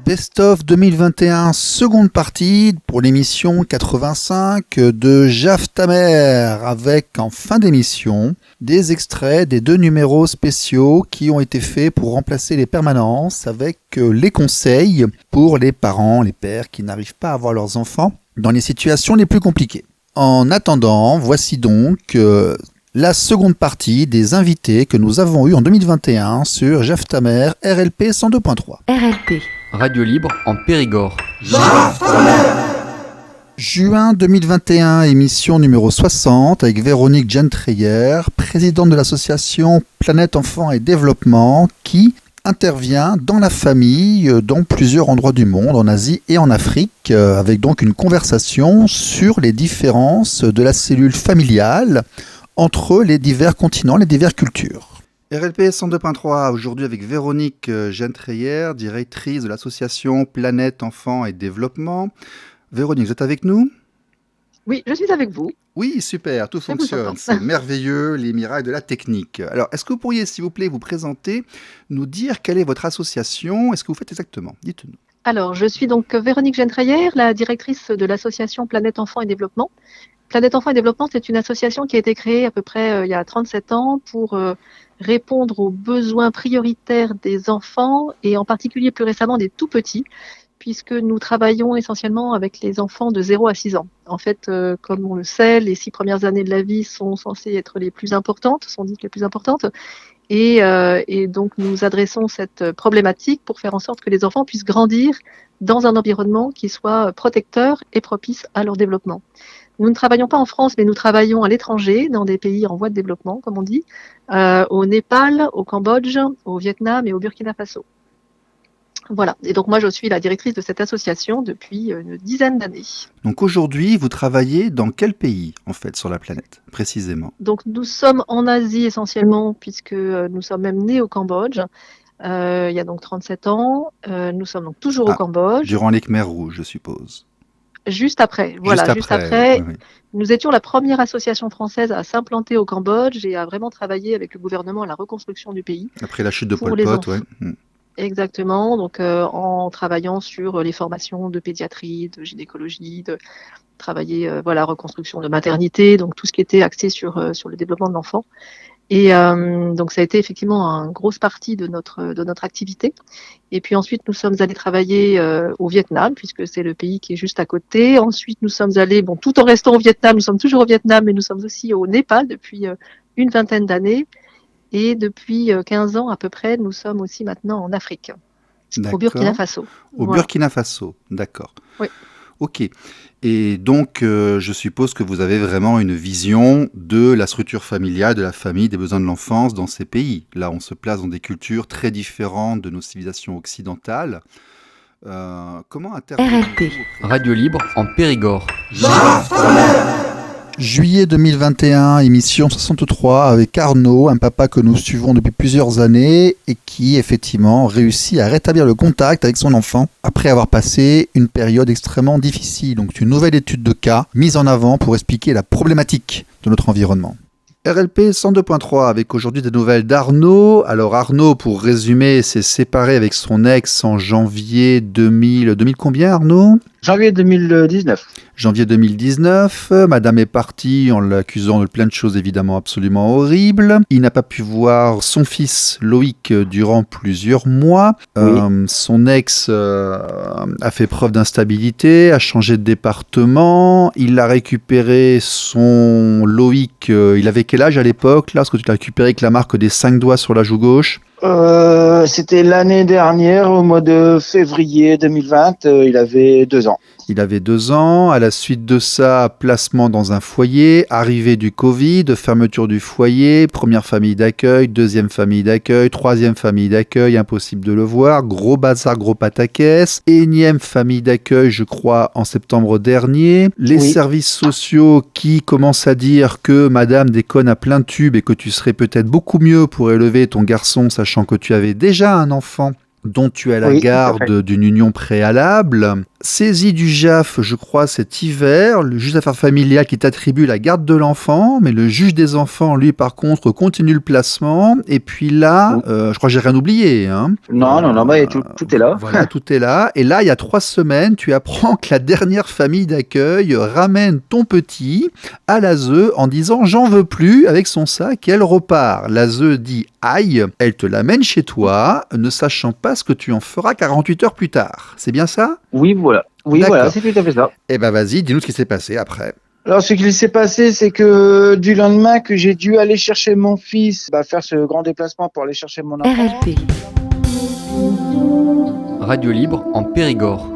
Best of 2021, seconde partie pour l'émission 85 de Jaf ta mère, avec en fin d'émission des extraits des 2 numéros spéciaux qui ont été faits pour remplacer les permanences, avec les conseils pour les parents, les pères qui n'arrivent pas à voir leurs enfants dans les situations les plus compliquées. En attendant, voici donc la seconde partie des invités que nous avons eus en 2021 sur Jaf ta mère, RLP 102.3. RLP. Radio libre en Périgord. Juin 2021, émission numéro 60 avec Véronique Gentreyer, présidente de l'association Planète Enfants et Développement, qui intervient dans la famille dans plusieurs endroits du monde, en Asie et en Afrique, avec donc une conversation sur les différences de la cellule familiale entre les divers continents, les diverses cultures. RLP 102.3, aujourd'hui avec Véronique Gentreyer, directrice de l'association Planète Enfants et Développement. Véronique, vous êtes avec nous ? Oui, je suis avec vous. Oui, super, tout fonctionne, c'est merveilleux, les miracles de la technique. Alors, est-ce que vous pourriez, s'il vous plaît, vous présenter, nous dire quelle est votre association et ce que vous faites exactement ? Dites-nous. Alors, je suis donc Véronique Gentreyer, la directrice de l'association Planète Enfants et Développement. Planète Enfants et Développement, c'est une association qui a été créée à peu près il y a 37 ans pour répondre aux besoins prioritaires des enfants et en particulier plus récemment des tout petits, puisque nous travaillons essentiellement avec les enfants de 0 à 6 ans. En fait, comme on le sait, les 6 premières années de la vie sont censées être les plus importantes, sont dites les plus importantes, et donc nous adressons cette problématique pour faire en sorte que les enfants puissent grandir dans un environnement qui soit protecteur et propice à leur développement. Nous ne travaillons pas en France, mais nous travaillons à l'étranger, dans des pays en voie de développement, comme on dit, au Népal, au Cambodge, au Vietnam et au Burkina Faso. Voilà. Et donc moi, je suis la directrice de cette association depuis une dizaine d'années. Donc aujourd'hui, vous travaillez dans quel pays, en fait, sur la planète, précisément ? Donc nous sommes en Asie essentiellement, puisque nous sommes même nés au Cambodge. Il y a donc 37 ans. Nous sommes donc toujours au Cambodge. Durant les Khmers rouges, je suppose. Juste après, voilà, juste après. Oui. Nous étions la première association française à s'implanter au Cambodge et à vraiment travailler avec le gouvernement à la reconstruction du pays. Après la chute de Pol Pot, oui. Exactement, donc en travaillant sur les formations de pédiatrie, de gynécologie, de travailler, reconstruction de maternité, donc tout ce qui était axé sur le développement de l'enfant. Et donc ça a été effectivement une grosse partie de notre activité. Et puis ensuite nous sommes allés travailler au Vietnam, puisque c'est le pays qui est juste à côté. Ensuite nous sommes allés, tout en restant au Vietnam, nous sommes toujours au Vietnam, mais nous sommes aussi au Népal depuis une vingtaine d'années. Et depuis 15 ans à peu près, nous sommes aussi maintenant en Afrique, au Burkina Faso. Burkina Faso, d'accord. Oui. Ok. Et donc, je suppose que vous avez vraiment une vision de la structure familiale, de la famille, des besoins de l'enfance dans ces pays. Là, on se place dans des cultures très différentes de nos civilisations occidentales. Comment intervenir ? RLP. Radio libre en Périgord. Juillet 2021, émission 63 avec Arnaud, un papa que nous suivons depuis plusieurs années et qui effectivement réussit à rétablir le contact avec son enfant après avoir passé une période extrêmement difficile. Donc une nouvelle étude de cas mise en avant pour expliquer la problématique de notre environnement. RLP 102.3 avec aujourd'hui des nouvelles d'Arnaud. Alors Arnaud, pour résumer, s'est séparé avec son ex en janvier 2000 combien Arnaud ? Janvier 2019. Janvier 2019, madame est partie en l'accusant de plein de choses évidemment absolument horribles. Il n'a pas pu voir son fils Loïc durant plusieurs mois. Oui. Son ex a fait preuve d'instabilité, a changé de département. Il a récupéré son Loïc, il avait quel âge à l'époque là, parce que tu l'as récupéré avec la marque des 5 doigts sur la joue gauche? C'était l'année dernière, au mois de février 2020, il avait 2 ans. Il avait 2 ans. À la suite de ça, placement dans un foyer, arrivée du Covid, fermeture du foyer, première famille d'accueil, deuxième famille d'accueil, troisième famille d'accueil, impossible de le voir, gros bazar, gros pataquès, énième famille d'accueil, je crois, en septembre dernier. Les services sociaux qui commencent à dire que madame déconne à plein tube et que tu serais peut-être beaucoup mieux pour élever ton garçon, sachant que tu avais déjà un enfant dont tu as la garde d'une union préalable. Saisie du JAF, je crois, cet hiver, le juge d'affaires familiales qui t'attribue la garde de l'enfant, mais le juge des enfants, lui, par contre, continue le placement. Et puis là, je crois que j'ai rien oublié. Hein. Non, tout est là. Voilà, tout est là. Et là, il y a 3 semaines, tu apprends que la dernière famille d'accueil ramène ton petit à l'ASE en disant « j'en veux plus » avec son sac et elle repart. L'ASE dit « aïe », elle te l'amène chez toi, ne sachant pas ce que tu en feras 48 heures plus tard. C'est bien ça ? Oui, voilà, c'est tout à fait ça. Eh ben vas-y, dis-nous ce qui s'est passé après. Alors, ce qui s'est passé, c'est que du lendemain que j'ai dû aller chercher mon fils, faire ce grand déplacement pour aller chercher mon enfant. RLP. Radio libre en Périgord.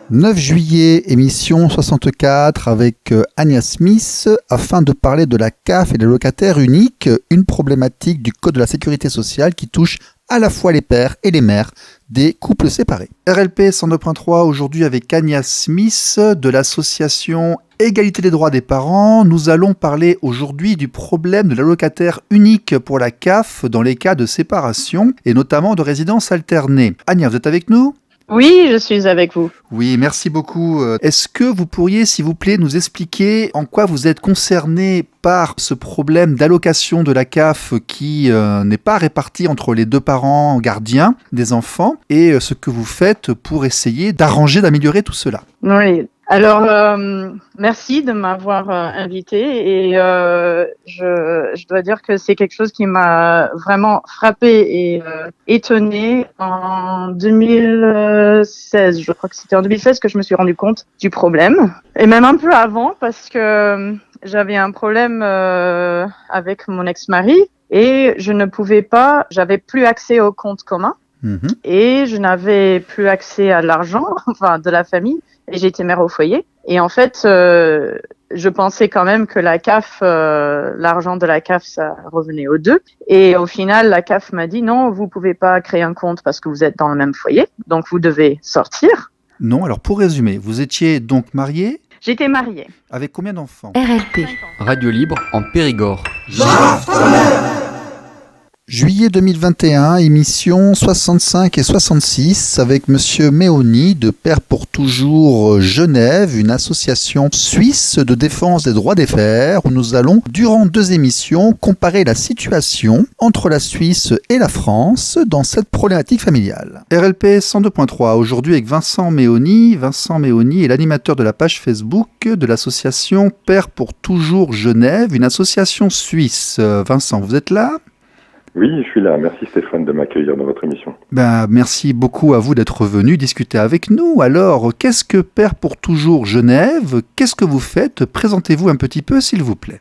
9 juillet, émission 64 avec Agnès Smith, afin de parler de la CAF et des locataires uniques, une problématique du Code de la sécurité sociale qui touche à la fois les pères et les mères des couples séparés. RLP 102.3 aujourd'hui avec Agnès Smith de l'association Égalité des droits des parents. Nous allons parler aujourd'hui du problème de l'allocataire unique pour la CAF dans les cas de séparation et notamment de résidence alternée. Agnès, vous êtes avec nous ? Oui, je suis avec vous. Oui, merci beaucoup. Est-ce que vous pourriez, s'il vous plaît, nous expliquer en quoi vous êtes concerné par ce problème d'allocation de la CAF qui n'est pas réparti entre les 2 parents gardiens des enfants et ce que vous faites pour essayer d'arranger, d'améliorer tout cela? Oui. Alors, merci de m'avoir invité et je dois dire que c'est quelque chose qui m'a vraiment frappée et étonnée en 2016. Je crois que c'était en 2016 que je me suis rendu compte du problème et même un peu avant parce que j'avais un problème avec mon ex-mari et je ne pouvais pas, j'avais plus accès au compte commun et je n'avais plus accès à l'argent, enfin de la famille. Et j'étais mère au foyer. Et en fait, je pensais quand même que la CAF, l'argent de la CAF, ça revenait aux 2. Et au final, la CAF m'a dit non, vous pouvez pas créer un compte parce que vous êtes dans le même foyer. Donc, vous devez sortir. Non, alors pour résumer, vous étiez donc mariée ? J'étais mariée. Avec combien d'enfants ? RLP. Radio libre en Périgord. Juillet 2021, émission 65 et 66 avec Monsieur Méoni de Père pour Toujours Genève, une association suisse de défense des droits des pères où nous allons, durant 2 émissions, comparer la situation entre la Suisse et la France dans cette problématique familiale. RLP 102.3, aujourd'hui avec Vincent Méoni. Vincent Méoni est l'animateur de la page Facebook de l'association Père pour Toujours Genève, une association suisse. Vincent, vous êtes là ? Oui, je suis là. Merci Stéphane de m'accueillir dans votre émission. Merci beaucoup à vous d'être venu discuter avec nous. Alors, qu'est-ce que Père pour Toujours Genève ? Qu'est-ce que vous faites ? Présentez-vous un petit peu, s'il vous plaît.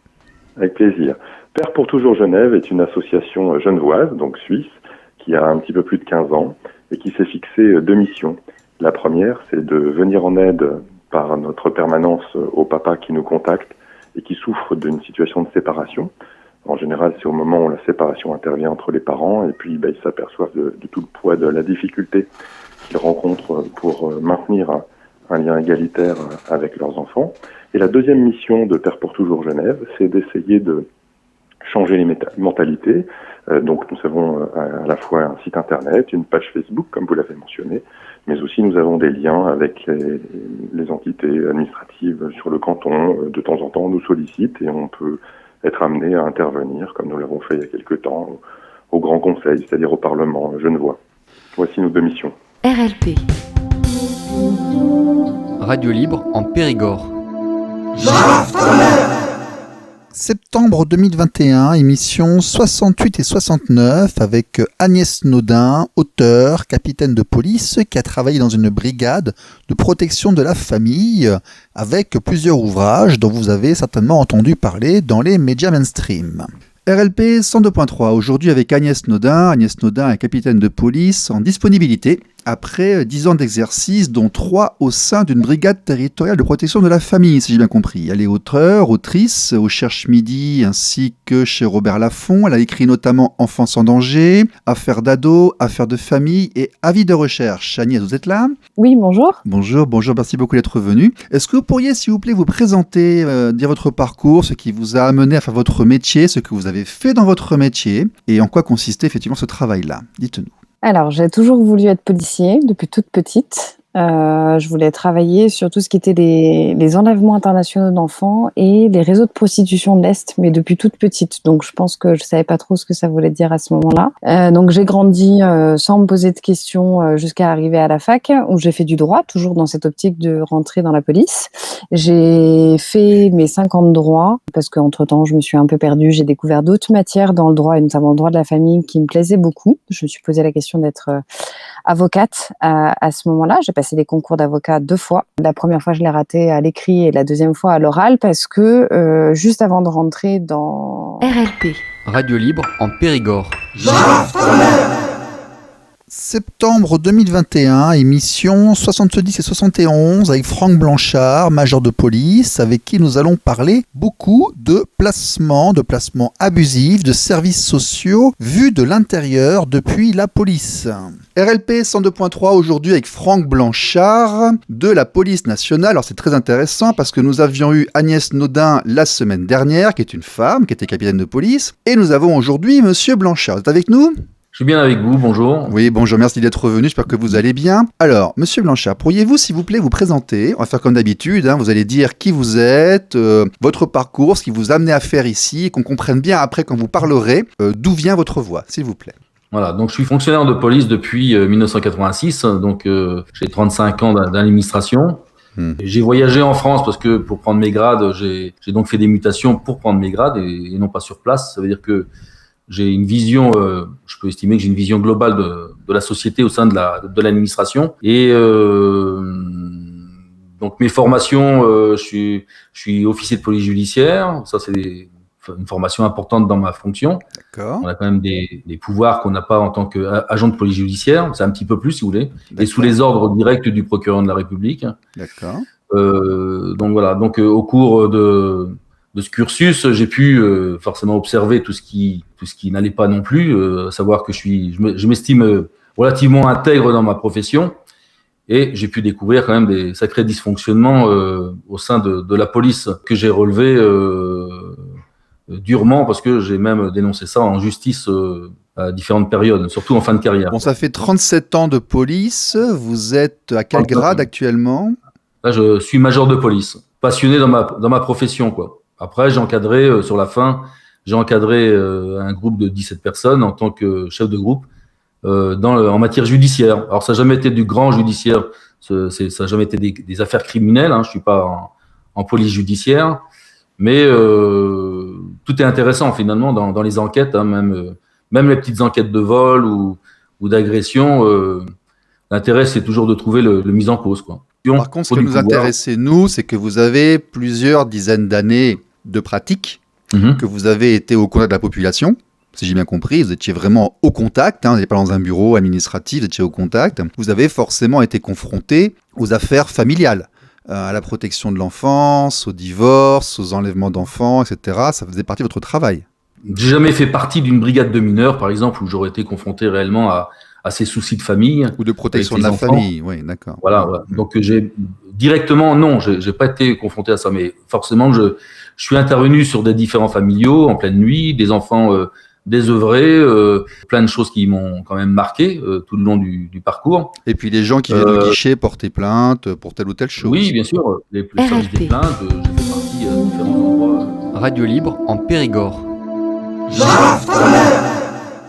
Avec plaisir. Père pour Toujours Genève est une association genevoise, donc suisse, qui a un petit peu plus de 15 ans et qui s'est fixé 2 missions. La première, c'est de venir en aide par notre permanence aux papas qui nous contactent et qui souffrent d'une situation de séparation. En général, c'est au moment où la séparation intervient entre les parents et puis ils s'aperçoivent de tout le poids de la difficulté qu'ils rencontrent pour maintenir un lien égalitaire avec leurs enfants. Et la deuxième mission de Père pour Toujours Genève, c'est d'essayer de changer les mentalités. Donc nous avons à la fois un site internet, une page Facebook, comme vous l'avez mentionné, mais aussi nous avons des liens avec les entités administratives sur le canton. De temps en temps, on nous sollicite et on peut être amené à intervenir, comme nous l'avons fait il y a quelque temps, au Grand Conseil, c'est-à-dire au Parlement genevois. Voici nos 2 missions. RLP. Radio libre en Périgord. Septembre 2021, émission 68 et 69 avec Agnès Naudin, auteure, capitaine de police, qui a travaillé dans une brigade de protection de la famille avec plusieurs ouvrages dont vous avez certainement entendu parler dans les médias mainstream. RLP 102.3, aujourd'hui avec Agnès Naudin. Agnès Naudin est capitaine de police en disponibilité après 10 ans d'exercice, dont 3 au sein d'une brigade territoriale de protection de la famille, si j'ai bien compris. Elle est autrice au Cherche Midi ainsi que chez Robert Laffont. Elle a écrit notamment Enfance en danger, Affaires d'ado, Affaires de famille et Avis de recherche. Agnès, vous êtes là ? Oui, bonjour. Bonjour, merci beaucoup d'être venu. Est-ce que vous pourriez, s'il vous plaît, vous présenter, dire votre parcours, ce qui vous a amené à faire votre métier, ce que vous avez fait dans votre métier et en quoi consistait effectivement ce travail-là ? Dites-nous. Alors, j'ai toujours voulu être policier depuis toute petite. Je voulais travailler sur tout ce qui était les enlèvements internationaux d'enfants et les réseaux de prostitution de l'Est, mais depuis toute petite. Donc, je pense que je savais pas trop ce que ça voulait dire à ce moment-là. Donc, j'ai grandi sans me poser de questions jusqu'à arriver à la fac, où j'ai fait du droit, toujours dans cette optique de rentrer dans la police. J'ai fait mes 5 ans de droit, parce qu'entre-temps, je me suis un peu perdue. J'ai découvert d'autres matières dans le droit, et notamment le droit de la famille, qui me plaisaient beaucoup. Je me suis posé la question d'être avocate à ce moment-là. J'ai passé les concours d'avocat 2 fois. La première fois, je l'ai raté à l'écrit et la deuxième fois à l'oral parce que juste avant de rentrer dans RLP, Radio Libre en Périgord. Septembre 2021, émission 70 et 71 avec Franck Blanchard, major de police, avec qui nous allons parler beaucoup de placements abusifs, de services sociaux vus de l'intérieur depuis la police. RLP 102.3 aujourd'hui avec Franck Blanchard de la police nationale. Alors c'est très intéressant parce que nous avions eu Agnès Naudin la semaine dernière, qui est une femme, qui était capitaine de police, et nous avons aujourd'hui Monsieur Blanchard. Vous êtes avec nous ? Je suis bien avec vous, bonjour. Oui, bonjour, merci d'être revenu, j'espère que vous allez bien. Alors, Monsieur Blanchard, pourriez-vous, s'il vous plaît, vous présenter ? On va faire comme d'habitude, vous allez dire qui vous êtes, votre parcours, ce qui vous a amené à faire ici, et qu'on comprenne bien après, quand vous parlerez, d'où vient votre voix, s'il vous plaît. Voilà, donc je suis fonctionnaire de police depuis 1986, donc j'ai 35 ans d'administration. J'ai voyagé en France parce que pour prendre mes grades, j'ai donc fait des mutations pour prendre mes grades et non pas sur place. Ça veut dire que j'ai une vision, je peux estimer que j'ai une vision globale de la société au sein de l'administration. Et donc mes formations, je suis officier de police judiciaire. Ça, c'est une formation importante dans ma fonction. D'accord. On a quand même des pouvoirs qu'on n'a pas en tant qu'agent de police judiciaire. C'est un petit peu plus, si vous voulez. D'accord. Et sous les ordres directs du procureur de la République. D'accord. Donc voilà. Donc au cours de ce cursus, j'ai pu forcément observer tout ce qui n'allait pas non plus, savoir que je m'estime relativement intègre dans ma profession, et j'ai pu découvrir quand même des sacrés dysfonctionnements au sein de la police que j'ai relevé durement, parce que j'ai même dénoncé ça en justice à différentes périodes, surtout en fin de carrière. Bon, ça fait 37 ans de police, vous êtes à quel grade actuellement ? Là, je suis major de police, passionné dans ma profession, quoi. Après, j'ai encadré, sur la fin, un groupe de 17 personnes en tant que chef de groupe en matière judiciaire. Alors, ça n'a jamais été du grand judiciaire, ça n'a jamais été des affaires criminelles, je ne suis pas en police judiciaire, mais tout est intéressant finalement dans les enquêtes, même les petites enquêtes de vol ou d'agression. L'intérêt, c'est toujours de trouver le mis en cause, quoi. Par contre, ce qui nous intéressait, nous, c'est que vous avez plusieurs dizaines d'années de pratique, que vous avez été au contact de la population, si j'ai bien compris, vous étiez vraiment au contact, vous n'étiez pas dans un bureau administratif, vous étiez au contact. Vous avez forcément été confronté aux affaires familiales, à la protection de l'enfance, au divorce, aux enlèvements d'enfants, etc. Ça faisait partie de votre travail. J'ai jamais fait partie d'une brigade de mineurs, par exemple, où j'aurais été confronté réellement à ces soucis de famille. Ou de protection de la famille, oui, d'accord. Voilà. Donc, directement, non, j'ai pas été confronté à ça, mais forcément, je suis intervenu sur des différents familiaux en pleine nuit, des enfants désœuvrés, plein de choses qui m'ont quand même marqué tout le long du parcours. Et puis les gens qui viennent au guichet porter plainte pour telle ou telle chose. Oui, bien sûr, les services des plaintes, j'ai fait partie à différents endroits. Radio Libre en Périgord.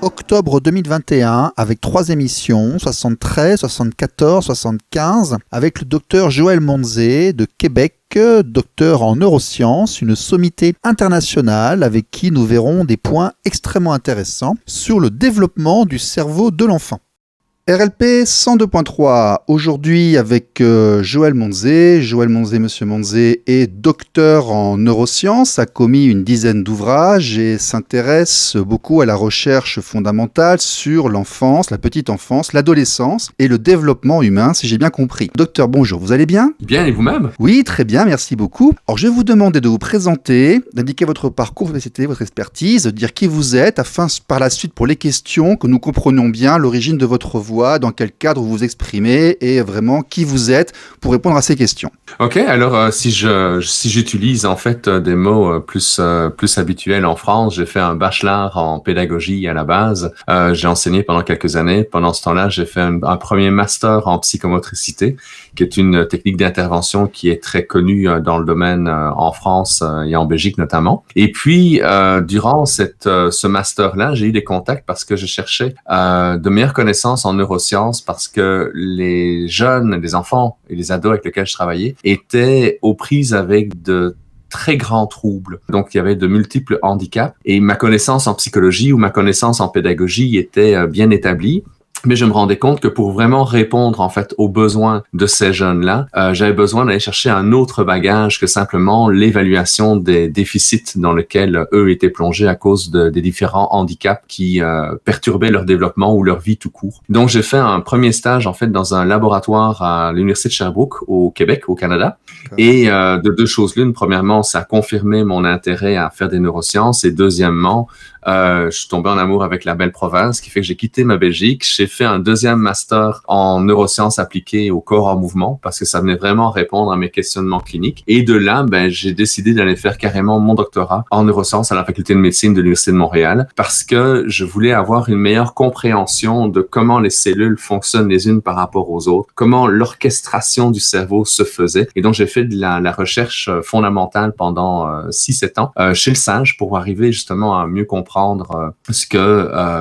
Octobre 2021, avec 3 émissions, 73, 74, 75, avec le docteur Joël Monzé de Québec, docteur en neurosciences, une sommité internationale avec qui nous verrons des points extrêmement intéressants sur le développement du cerveau de l'enfant. RLP 102.3, aujourd'hui avec Joël Monzé. Joël Monzé, monsieur Monzé, est docteur en neurosciences, a commis une dizaine d'ouvrages et s'intéresse beaucoup à la recherche fondamentale sur l'enfance, la petite enfance, l'adolescence et le développement humain, si j'ai bien compris. Docteur, bonjour, vous allez bien ? Bien, et vous-même ? Oui, très bien, merci beaucoup. Alors, je vais vous demander de vous présenter, d'indiquer votre parcours, votre expertise, de dire qui vous êtes, afin par la suite, pour les questions, que nous comprenions bien l'origine de votre voix, dans quel cadre vous vous exprimez et vraiment qui vous êtes pour répondre à ces questions. Ok, alors si j'utilise en fait des mots plus habituels en France, j'ai fait un bachelor en pédagogie à la base. J'ai enseigné pendant quelques années. Pendant ce temps-là, j'ai fait un premier master en psychomotricité, qui est une technique d'intervention qui est très connue dans le domaine en France et en Belgique notamment. Et puis, durant ce master-là, j'ai eu des contacts parce que je cherchais de meilleures connaissances en neurosciences parce que les jeunes, les enfants et les ados avec lesquels je travaillais étaient aux prises avec de très grands troubles. Donc, il y avait de multiples handicaps et ma connaissance en psychologie ou ma connaissance en pédagogie était bien établie. Mais je me rendais compte que pour vraiment répondre en fait aux besoins de ces jeunes-là, j'avais besoin d'aller chercher un autre bagage que simplement l'évaluation des déficits dans lesquels eux étaient plongés à cause des différents handicaps qui perturbaient leur développement ou leur vie tout court. Donc j'ai fait un premier stage en fait dans un laboratoire à l'université de Sherbrooke au Québec, au Canada. Et de deux choses l'une, premièrement, ça a confirmé mon intérêt à faire des neurosciences et deuxièmement, je suis tombé en amour avec la belle province, ce qui fait que j'ai quitté ma Belgique. J'ai fait un deuxième master en neurosciences appliquées au corps en mouvement parce que ça venait vraiment répondre à mes questionnements cliniques. Et de là, j'ai décidé d'aller faire carrément mon doctorat en neurosciences à la faculté de médecine de l'Université de Montréal parce que je voulais avoir une meilleure compréhension de comment les cellules fonctionnent les unes par rapport aux autres, comment l'orchestration du cerveau se faisait. Et donc, j'ai fait de la recherche fondamentale pendant 6-7 ans chez le singe pour arriver justement à mieux comprendre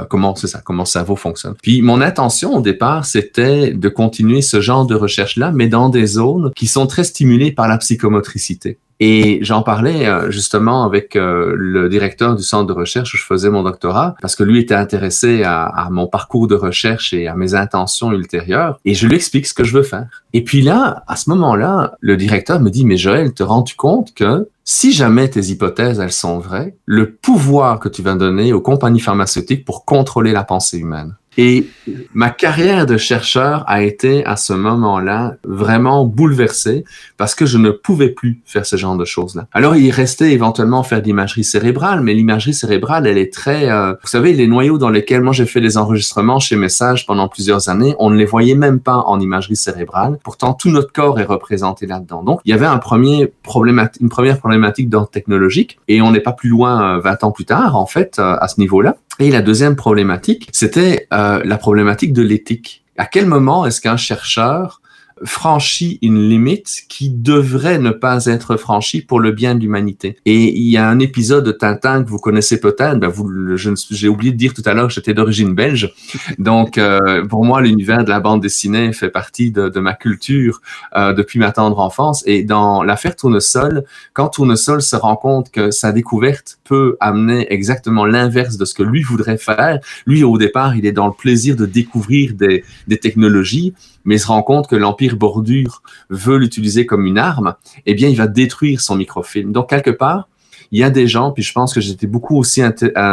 comment le cerveau fonctionne. Puis mon intention au départ, c'était de continuer ce genre de recherche-là, mais dans des zones qui sont très stimulées par la psychomotricité. Et j'en parlais justement avec le directeur du centre de recherche où je faisais mon doctorat, parce que lui était intéressé à mon parcours de recherche et à mes intentions ultérieures, et je lui explique ce que je veux faire. Et puis là, à ce moment-là, le directeur me dit « Mais Joël, te rends-tu compte que si jamais tes hypothèses, elles sont vraies, le pouvoir que tu vas donner aux compagnies pharmaceutiques pour contrôler la pensée humaine. » Et ma carrière de chercheur a été à ce moment-là vraiment bouleversée parce que je ne pouvais plus faire ce genre de choses-là. Alors, il restait éventuellement faire de l'imagerie cérébrale, mais l'imagerie cérébrale, elle est très... vous savez, les noyaux dans lesquels moi j'ai fait des enregistrements chez Message pendant plusieurs années, on ne les voyait même pas en imagerie cérébrale. Pourtant, tout notre corps est représenté là-dedans. Donc, il y avait une première problématique d'ordre technologique et on n'est pas plus loin 20 ans plus tard, en fait, à ce niveau-là. Et la deuxième problématique, c'était la problématique de l'éthique. À quel moment est-ce qu'un chercheur franchit une limite qui devrait ne pas être franchie pour le bien de l'humanité? Et il y a un épisode de Tintin que vous connaissez peut-être, j'ai oublié de dire tout à l'heure que j'étais d'origine belge, donc pour moi l'univers de la bande dessinée fait partie de ma culture depuis ma tendre enfance, et dans l'affaire Tournesol, quand Tournesol se rend compte que sa découverte peut amener exactement l'inverse de ce que lui voudrait faire, lui au départ il est dans le plaisir de découvrir des technologies, mais il se rend compte que l'Empire Bordure veut l'utiliser comme une arme, eh bien, il va détruire son microfilm. Donc, quelque part, il y a des gens, puis je pense que j'étais beaucoup aussi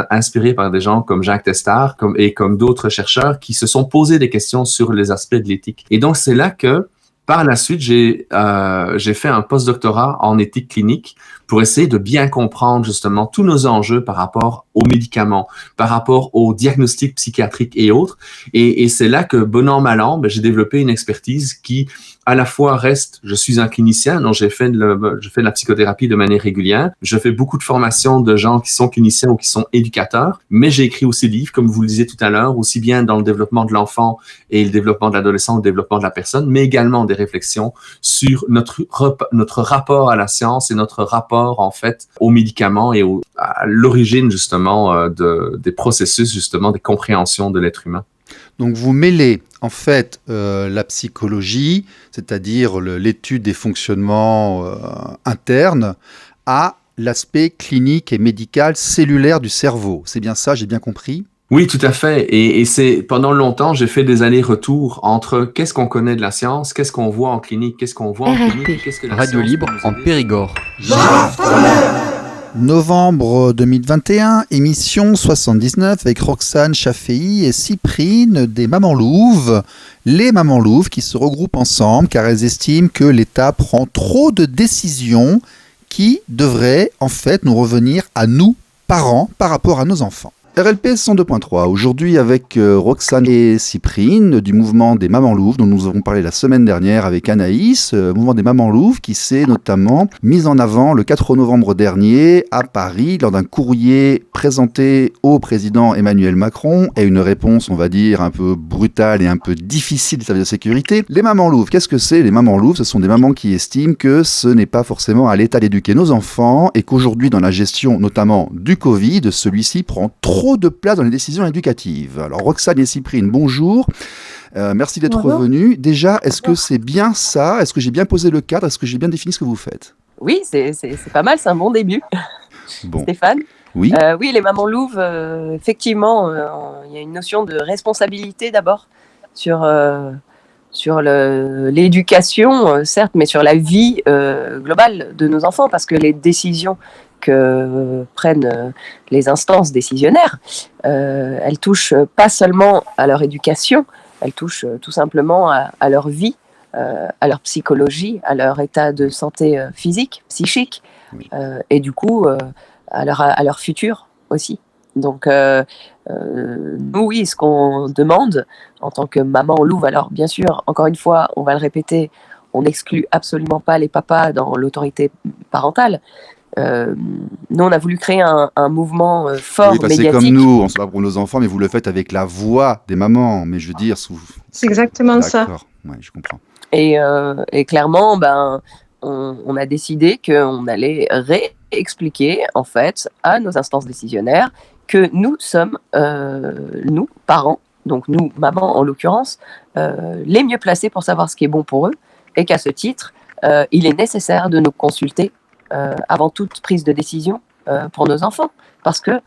inspiré par des gens comme Jacques Testard et comme d'autres chercheurs qui se sont posés des questions sur les aspects de l'éthique. Et donc, c'est là que, par la suite, j'ai fait un postdoctorat en éthique clinique pour essayer de bien comprendre justement tous nos enjeux par rapport aux médicaments, par rapport aux diagnostics psychiatriques et autres. Et c'est là que, bon an, mal an, j'ai développé une expertise qui, à la fois je suis un clinicien, donc je fais de la psychothérapie de manière régulière. Je fais beaucoup de formations de gens qui sont cliniciens ou qui sont éducateurs, mais j'ai écrit aussi des livres, comme vous le disiez tout à l'heure, aussi bien dans le développement de l'enfant et le développement de l'adolescent, le développement de la personne, mais également des réflexions sur notre rapport à la science et notre rapport en fait aux médicaments et à l'origine justement des processus justement des compréhensions de l'être humain. Donc vous mêlez en fait la psychologie, c'est-à-dire l'étude des fonctionnements internes, à l'aspect clinique et médical cellulaire du cerveau. C'est bien ça, j'ai bien compris ? Oui, tout à fait. Et c'est pendant longtemps, j'ai fait des allers-retours entre qu'est-ce qu'on connaît de la science, qu'est-ce qu'on voit en clinique, qu'est-ce qu'on voit en clinique, et qu'est-ce que la Radio science libre peut nous en aider. Périgord. Novembre 2021, émission 79 avec Roxane Chaffei et Cyprine des Mamans Louves. Les Mamans Louves qui se regroupent ensemble car elles estiment que l'État prend trop de décisions qui devraient en fait nous revenir à nous, parents, par rapport à nos enfants. RLP 102.3, aujourd'hui avec Roxane et Cyprine du mouvement des Mamans Louves dont nous avons parlé la semaine dernière avec Anaïs, mouvement des Mamans Louves qui s'est notamment mis en avant le 4 novembre dernier à Paris lors d'un courrier présenté au président Emmanuel Macron et une réponse on va dire un peu brutale et un peu difficile des services de sécurité. Les Mamans Louves, qu'est-ce que c'est les Mamans Louves? Ce sont des mamans qui estiment que ce n'est pas forcément à l'État d'éduquer nos enfants et qu'aujourd'hui dans la gestion notamment du Covid, celui-ci prend trop de place dans les décisions éducatives. Alors Roxane et Cyprine, bonjour. Merci d'être revenus. Déjà, est-ce que c'est bien ça? Est-ce que j'ai bien posé le cadre? Est-ce que j'ai bien défini ce que vous faites? Oui, c'est pas mal, c'est un bon début. Bon. Stéphane? Oui. Oui, les mamans louves, effectivement, il y a une notion de responsabilité d'abord sur l'éducation, certes, mais sur la vie globale de nos enfants, parce que les décisions que prennent les instances décisionnaires, elles touchent pas seulement à leur éducation, elles touchent tout simplement à leur vie, à leur psychologie, à leur état de santé physique, psychique, Oui. et du coup à leur futur aussi. Donc nous, oui, ce qu'on demande en tant que maman louve, alors bien sûr, encore une fois, on va le répéter, on n'exclut absolument pas les papas dans l'autorité parentale. Nous, on a voulu créer un mouvement fort, Oui, c'est médiatique. comme nous, on se bat pour nos enfants, mais vous le faites avec la voix des mamans. Mais je veux dire, c'est exactement ça. D'accord, ouais, je comprends. Et clairement, on a décidé qu'on allait réexpliquer en fait à nos instances décisionnaires que nous sommes, nous, parents, donc nous, mamans en l'occurrence, les mieux placés pour savoir ce qui est bon pour eux, et qu'à ce titre, il est nécessaire de nous consulter avant toute prise de décision pour nos enfants, parce que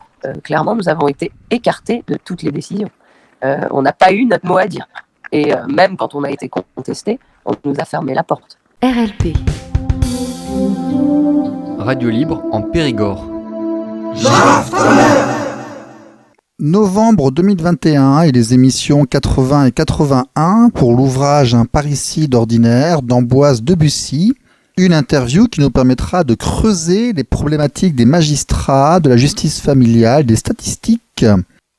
clairement, nous avons été écartés de toutes les décisions. On n'a pas eu notre mot à dire. Et même quand on a été contesté, on nous a fermé la porte. RLP. Radio libre en Périgord. Novembre 2021 et les émissions 80 et 81 pour l'ouvrage Un parricide ordinaire d'Ambroise Debussy. Une interview qui nous permettra de creuser les problématiques des magistrats, de la justice familiale, des statistiques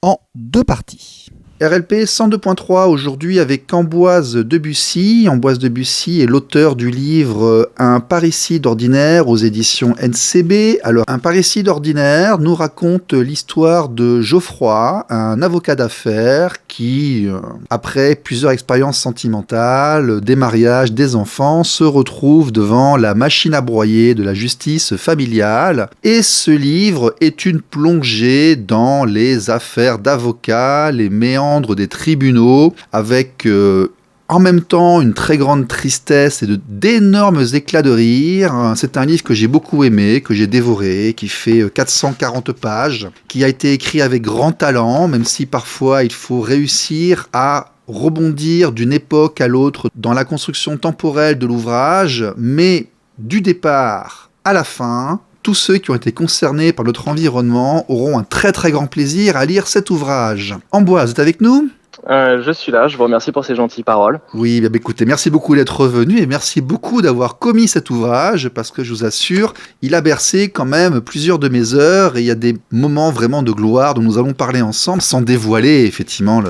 en deux parties. RLP 102.3 aujourd'hui avec Ambroise Debussy. Ambroise Debussy est l'auteur du livre Un parricide ordinaire aux éditions NCB. Alors, Un parricide ordinaire nous raconte l'histoire de Geoffroy, un avocat d'affaires qui, après plusieurs expériences sentimentales, des mariages, des enfants, se retrouve devant la machine à broyer de la justice familiale. Et ce livre est une plongée dans les affaires d'avocats, les méandres des tribunaux, avec en même temps une très grande tristesse et d'énormes éclats de rire. C'est un livre que j'ai beaucoup aimé, que j'ai dévoré, qui fait 440 pages, qui a été écrit avec grand talent, même si parfois il faut réussir à rebondir d'une époque à l'autre dans la construction temporelle de l'ouvrage, mais du départ à la fin, tous ceux qui ont été concernés par notre environnement auront un très très grand plaisir à lire cet ouvrage. Ambroise, vous êtes avec nous ? Je suis là, je vous remercie pour ces gentilles paroles. Oui, écoutez, merci beaucoup d'être revenu et merci beaucoup d'avoir commis cet ouvrage parce que je vous assure, il a bercé quand même plusieurs de mes heures et il y a des moments vraiment de gloire dont nous allons parler ensemble sans dévoiler effectivement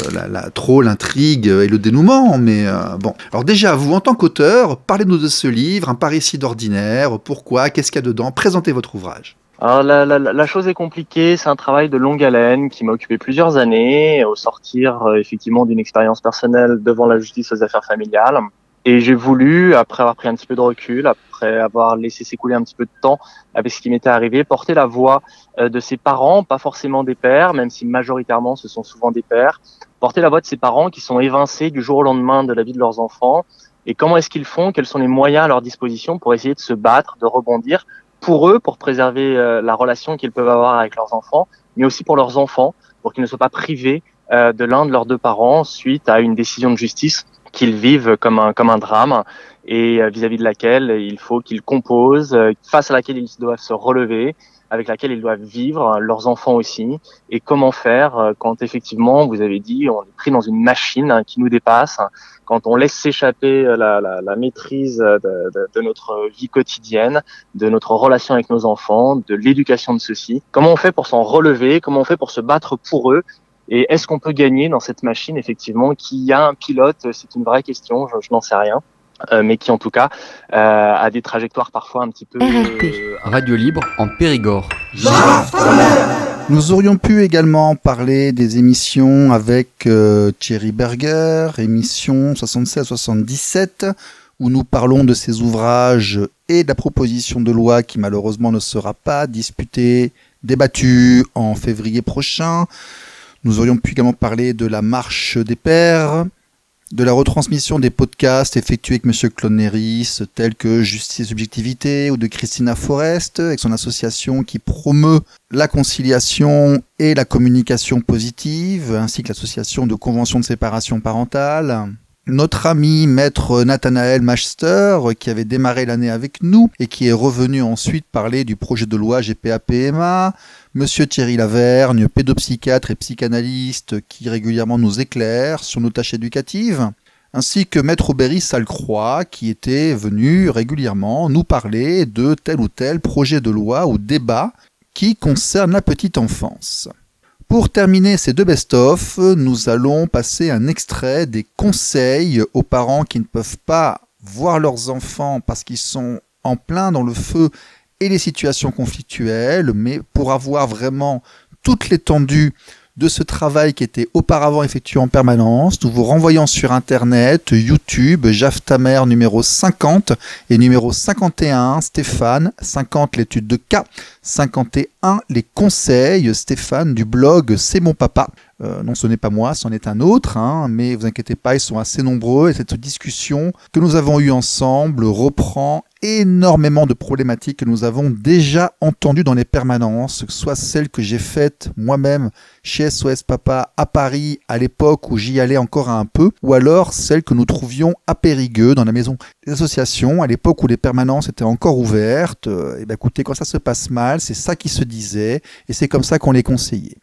trop l'intrigue et le dénouement, mais bon. Alors déjà, vous en tant qu'auteur, parlez-nous de ce livre, Un parricide ordinaire, pourquoi, qu'est-ce qu'il y a dedans, présentez votre ouvrage. Alors la chose est compliquée, c'est un travail de longue haleine qui m'a occupé plusieurs années au sortir effectivement d'une expérience personnelle devant la justice aux affaires familiales. Et j'ai voulu, après avoir pris un petit peu de recul, après avoir laissé s'écouler un petit peu de temps avec ce qui m'était arrivé, porter la voix de ses parents, pas forcément des pères, même si majoritairement ce sont souvent des pères, porter la voix de ses parents qui sont évincés du jour au lendemain de la vie de leurs enfants. Et comment est-ce qu'ils font? Quels sont les moyens à leur disposition pour essayer de se battre, de rebondir, pour eux, pour préserver la relation qu'ils peuvent avoir avec leurs enfants, mais aussi pour leurs enfants, pour qu'ils ne soient pas privés de l'un de leurs deux parents suite à une décision de justice qu'ils vivent comme un drame et vis-à-vis de laquelle il faut qu'ils composent, face à laquelle ils doivent se relever, avec laquelle ils doivent vivre, leurs enfants aussi, et comment faire quand effectivement, vous avez dit, on est pris dans une machine qui nous dépasse, quand on laisse s'échapper la maîtrise de notre vie quotidienne, de notre relation avec nos enfants, de l'éducation de ceux-ci. Comment on fait pour s'en relever? Comment on fait pour se battre pour eux? Et est-ce qu'on peut gagner dans cette machine, effectivement, qui a un pilote? C'est une vraie question, je n'en sais rien. Mais qui en tout cas a des trajectoires parfois un petit peu... Radio Libre en Périgord. Nous aurions pu également parler des émissions avec Thierry Berger, émission 76-77, où nous parlons de ses ouvrages et de la proposition de loi qui malheureusement ne sera pas disputée, débattue en février prochain. Nous aurions pu également parler de la marche des pères, de la retransmission des podcasts effectués avec M. Claude Néris, tels que Justice et Subjectivité, ou de Christina Forest, avec son association qui promeut la conciliation et la communication positive, ainsi que l'association de convention de séparation parentale. Notre ami maître Nathanaël Master, qui avait démarré l'année avec nous et qui est revenu ensuite parler du projet de loi GPA-PMA. Monsieur Thierry Lavergne, pédopsychiatre et psychanalyste qui régulièrement nous éclaire sur nos tâches éducatives, ainsi que maître Aubéry Salcroix qui était venu régulièrement nous parler de tel ou tel projet de loi ou débat qui concerne la petite enfance. Pour terminer ces deux best-of, nous allons passer un extrait des conseils aux parents qui ne peuvent pas voir leurs enfants parce qu'ils sont en plein dans le feu et les situations conflictuelles, mais pour avoir vraiment toute l'étendue de ce travail qui était auparavant effectué en permanence, nous vous renvoyons sur Internet, YouTube, Jaftamer numéro 50 et numéro 51, Stéphane, 50 l'étude de cas, 51 les conseils, Stéphane du blog C'est mon papa. Non, ce n'est pas moi, c'en est un autre, mais vous inquiétez pas, ils sont assez nombreux et cette discussion que nous avons eue ensemble reprend énormément de problématiques que nous avons déjà entendues dans les permanences, que ce soit celles que j'ai faites moi-même chez SOS Papa à Paris à l'époque où j'y allais encore un peu, ou alors celles que nous trouvions à Périgueux dans la maison des associations à l'époque où les permanences étaient encore ouvertes. Et ben écoutez, quand ça se passe mal, c'est ça qui se disait et c'est comme ça qu'on les conseillait.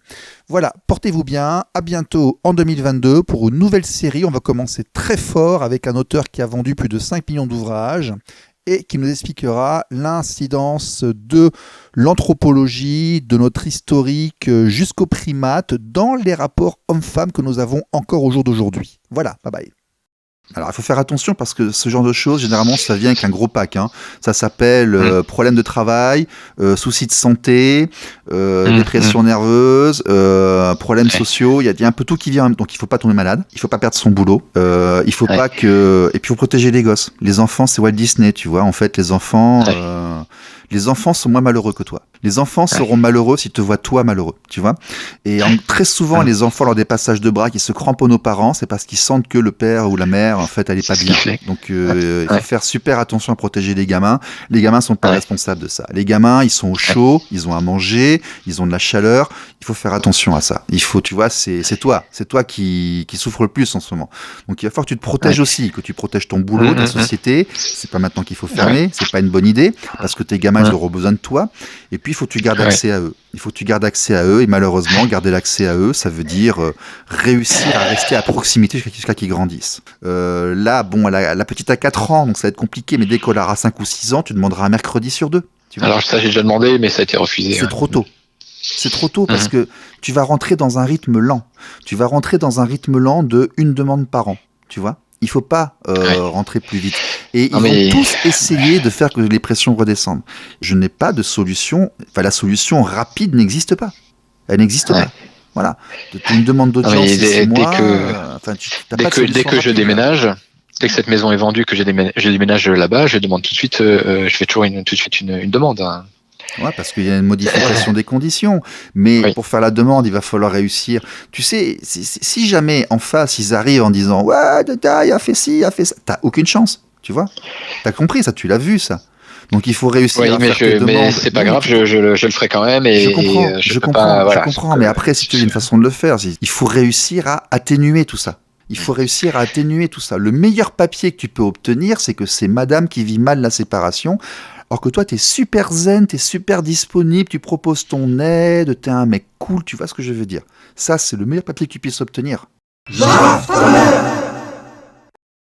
Voilà, portez-vous bien, à bientôt en 2022 pour une nouvelle série. On va commencer très fort avec un auteur qui a vendu plus de 5 millions d'ouvrages et qui nous expliquera l'incidence de l'anthropologie, de notre historique jusqu'aux primates dans les rapports hommes-femmes que nous avons encore au jour d'aujourd'hui. Voilà, bye bye. Alors, il faut faire attention parce que ce genre de choses, généralement, ça vient avec un gros pack. Ça s'appelle problème de travail, soucis de santé, dépression nerveuse, problèmes sociaux. Il y a un peu tout qui vient. Donc, il faut pas tomber malade. Il faut pas perdre son boulot. Il faut pas que. Et puis, il faut protéger les gosses. Les enfants, c'est Walt Disney, tu vois. En fait, les enfants sont moins malheureux que toi. Les enfants seront malheureux s'ils te voient toi malheureux, tu vois. Et très souvent, les enfants, lors des passages de bras, qui se cramponnent aux parents, c'est parce qu'ils sentent que le père ou la mère, en fait, elle est pas bien. Donc, il faut faire super attention à protéger les gamins. Les gamins sont pas responsables de ça. Les gamins, ils sont au chaud, ils ont à manger, ils ont de la chaleur. Il faut faire attention à ça. Il faut, tu vois, c'est toi qui souffre le plus en ce moment. Donc, il va falloir que tu te protèges aussi, que tu protèges ton boulot, ta société. C'est pas maintenant qu'il faut fermer. C'est pas une bonne idée parce que tes gamins, ils auront besoin de toi. Et puis, il faut que tu gardes accès à eux. Il faut que tu gardes accès à eux. Et malheureusement, garder l'accès à eux, ça veut dire réussir à rester à proximité jusqu'à qu'ils grandissent. Là, bon, la petite a 4 ans, donc ça va être compliqué. Mais dès qu'elle aura 5 ou 6 ans, tu demanderas un mercredi sur 2. Tu vois. Alors ça, j'ai déjà demandé, mais ça a été refusé. C'est trop tôt. C'est trop tôt parce que tu vas rentrer dans un rythme lent. Tu vas rentrer dans un rythme lent de une demande par an. Tu vois. Il faut pas rentrer plus vite. Et ils vont tous essayer de faire que les pressions redescendent. Je n'ai pas de solution. Enfin, la solution rapide n'existe pas. Elle n'existe pas. Voilà. Une demande d'audience, c'est moi. Dès que je déménage, dès que cette maison est vendue, que je déménage là-bas, je demande tout de suite. Je fais toujours tout de suite une demande. Ouais, parce qu'il y a une modification des conditions. Mais pour faire la demande, il va falloir réussir. Tu sais, si jamais en face, ils arrivent en disant « Ouais, Dada, il a fait ci, il a fait ça », t'as aucune chance, tu vois. T'as compris ça, tu l'as vu ça. Donc il faut réussir Oui, à faire tes mais demandes. c'est pas Non, grave, je le ferai quand même. Et, je peux comprends, pas, voilà. je comprends. Mais après, si tu as une façon de le faire, il faut réussir à atténuer tout ça. Il faut réussir à atténuer tout ça. Le meilleur papier que tu peux obtenir, c'est que c'est madame qui vit mal la séparation. Alors que toi, t'es super zen, t'es super disponible, tu proposes ton aide, t'es un mec cool, tu vois ce que je veux dire. Ça, c'est le meilleur papier que tu puisses obtenir.